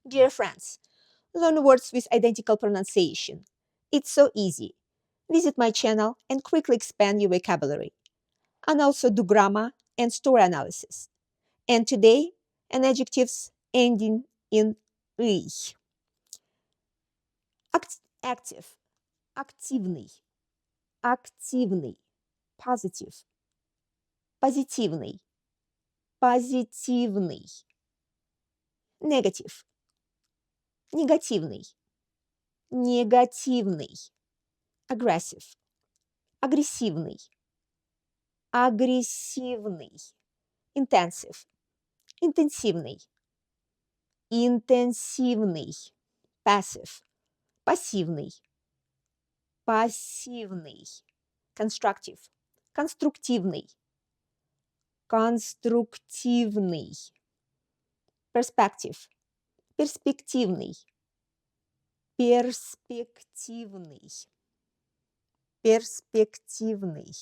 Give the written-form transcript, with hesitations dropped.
Dear friends, learn words with identical pronunciation. It's so easy. Visit my channel and quickly expand your vocabulary. And also do grammar and story analysis. And today, an adjectives ending in "ый". Active, активный, активный, positive, позитивный, позитивный, negative, негативный, негативный, aggressive, агрессивный, агрессивный, intensive, интенсивный, интенсивный, passive, пассивный, пассивный, constructive, конструктивный, конструктивный, perspective, перспективный, перспективный, перспективный,